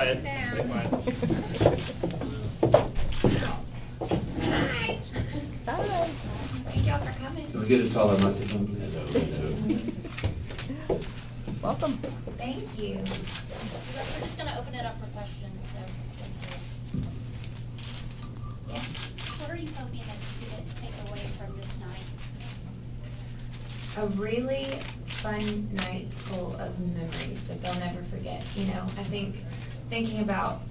quiet. Stay quiet. Bye. Thank y'all for coming. Can we get a taller microphone, please? Welcome. Thank you. We're just gonna open it up for questions, so. Yes. What are you hoping that students take away from this night? A really fun night full of memories that they'll never forget. You know, I think thinking about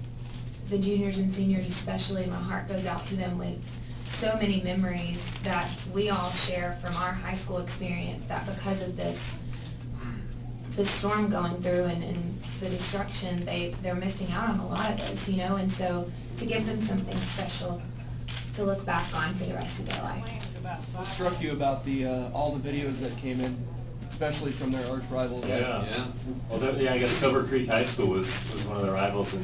the juniors and seniors especially, my heart goes out to them with so many memories that we all share from our high school experience, that because of this storm going through and the destruction, they're missing out on a lot of those, you know, and so to give them something special to look back on for the rest of their life. What struck you about the all the videos that came in, especially from their arch rivals? Yeah. Yeah. Well, I guess Silver Creek High School was one of the rivals in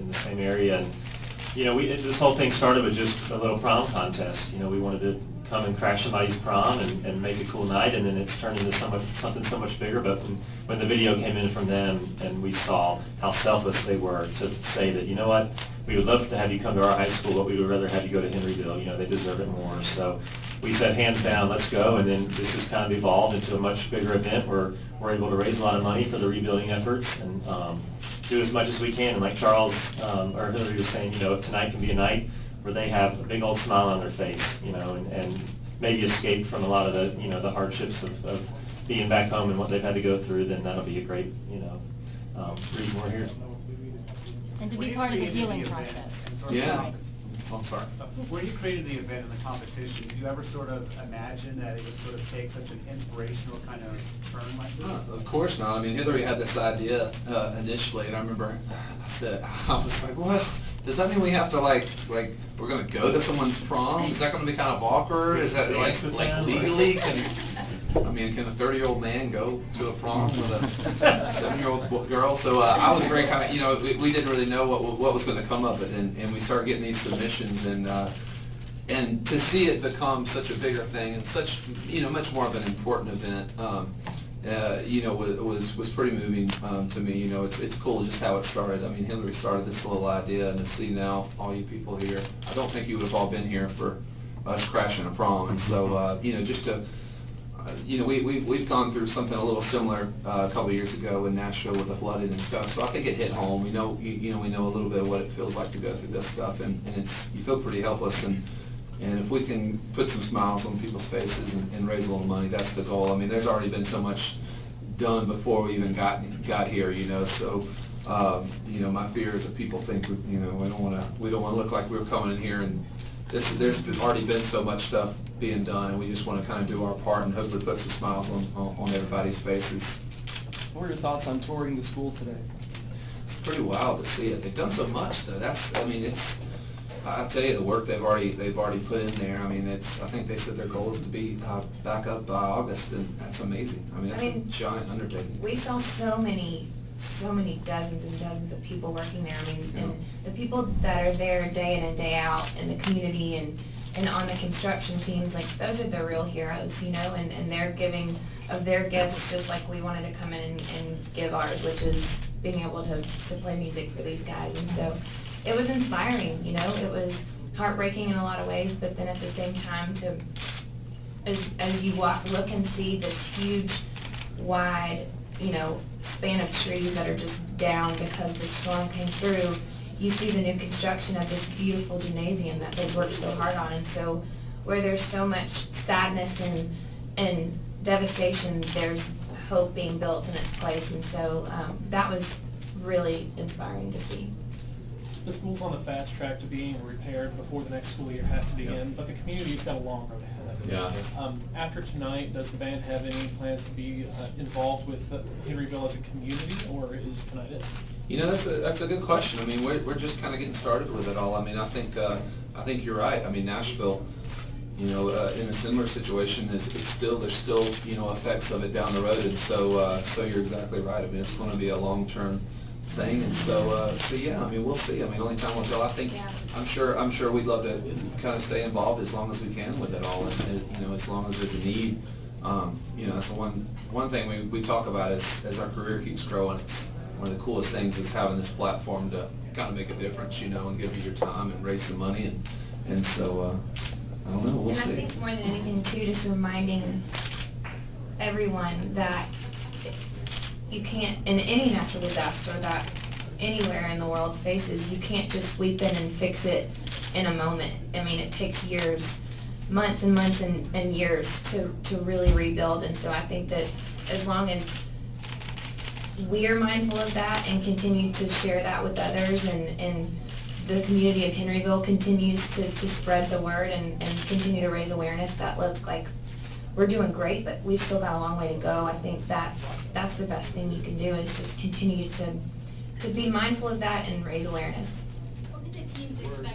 the same area, and this whole thing started with just a little prom contest. We wanted to come and crash somebody's prom and make a cool night, and then it's turned into something so much bigger. But when the video came in from them and we saw how selfless they were to say that, you know what, we would love to have you come to our high school, but we would rather have you go to Henryville. They deserve it more. So we said, hands down, let's go. And then this has kind of evolved into a much bigger event where we're able to raise a lot of money for the rebuilding efforts and do as much as we can. And like Charles or Hillary was saying, if tonight can be a night where they have a big old smile on their face, and maybe escape from a lot of the hardships of being back home and what they've had to go through, then that'll be a great, reason we're here. And to be part of the healing process. Yeah. Oh, I'm sorry. When you created the event and the competition, did you ever sort of imagine that it would sort of take such an inspirational kind of turn like this? Of course not. I mean, Hillary had this idea initially, and I remember I was like, well, does that mean we have to like we're gonna go to someone's prom? Is that gonna be kind of awkward? Is that like legally? Can a 30-year-old man go to a prom with a 7-year-old girl? So I was very kind of, we didn't really know what was going to come of it, and we started getting these submissions, and to see it become such a bigger thing and such, much more of an important event, was pretty moving to me. It's cool just how it started. I mean, Hillary started this little idea, and to see now all you people here, I don't think you would have all been here for us crashing a prom, and so just to. We've gone through something a little similar a couple of years ago in Nashville with the flooding and stuff. So I think it hit home. We know a little bit of what it feels like to go through this stuff, and you feel pretty helpless. And if we can put some smiles on people's faces and raise a little money, that's the goal. I mean, there's already been so much done before we even got here. So my fear is that people think we don't want to look like we're coming in here and. There's already been so much stuff being done, and we just want to kind of do our part and hopefully put some smiles on everybody's faces. What are your thoughts on touring the school today? It's pretty wild to see it. They've done so much, though. I'll tell you, the work they've already put in there. I mean, I think they said their goal is to be back up by August, and that's amazing. I mean, that's a giant undertaking. We saw so many dozens and dozens of people working there. I mean, and the people that are there day in and day out in the community and on the construction teams, like, those are the real heroes, and they're giving of their gifts just like we wanted to come in and give ours, which is being able to play music for these guys. And so it was inspiring, it was heartbreaking in a lot of ways, but then at the same time as you look and see this huge, wide, span of trees that are just down because the storm came through, you see the new construction of this beautiful gymnasium that they've worked so hard on. And so where there's so much sadness and devastation, there's hope being built in its place. And so that was really inspiring to see. The school's on the fast track to being repaired before the next school year has to begin, but the community's got a long road ahead of it. Yeah. After tonight, does the band have any plans to be involved with Henryville as a community, or is tonight it? That's a good question. I mean, we're just kind of getting started with it all. I mean, I think you're right. I mean, Nashville, in a similar situation, there's still effects of it down the road, and so you're exactly right. I mean, it's going to be a long-term thing, and so yeah, I mean, we'll see. I mean, only time will tell. I think, I'm sure we'd love to kind of stay involved as long as we can with it all, and as long as there's a need. That's the one thing we talk about as our career keeps growing. one of the coolest things is having this platform to kind of make a difference, you know, and give you your time and raise some money, and so, I don't know, we'll And I see. think more than anything too, just reminding everyone that you can't, in any natural disaster that anywhere in the world faces, you can't just sweep in and fix it in a moment. I mean, it takes years, months and months and years to really rebuild, and so I think that as long as we are mindful of that and continue to share that with others, and the community of Henryville continues to spread the word and continue to raise awareness that look like we're doing great, but we've still got a long way to go. I think that's the best thing you can do, is just continue to be mindful of that and raise awareness. What can the teams expect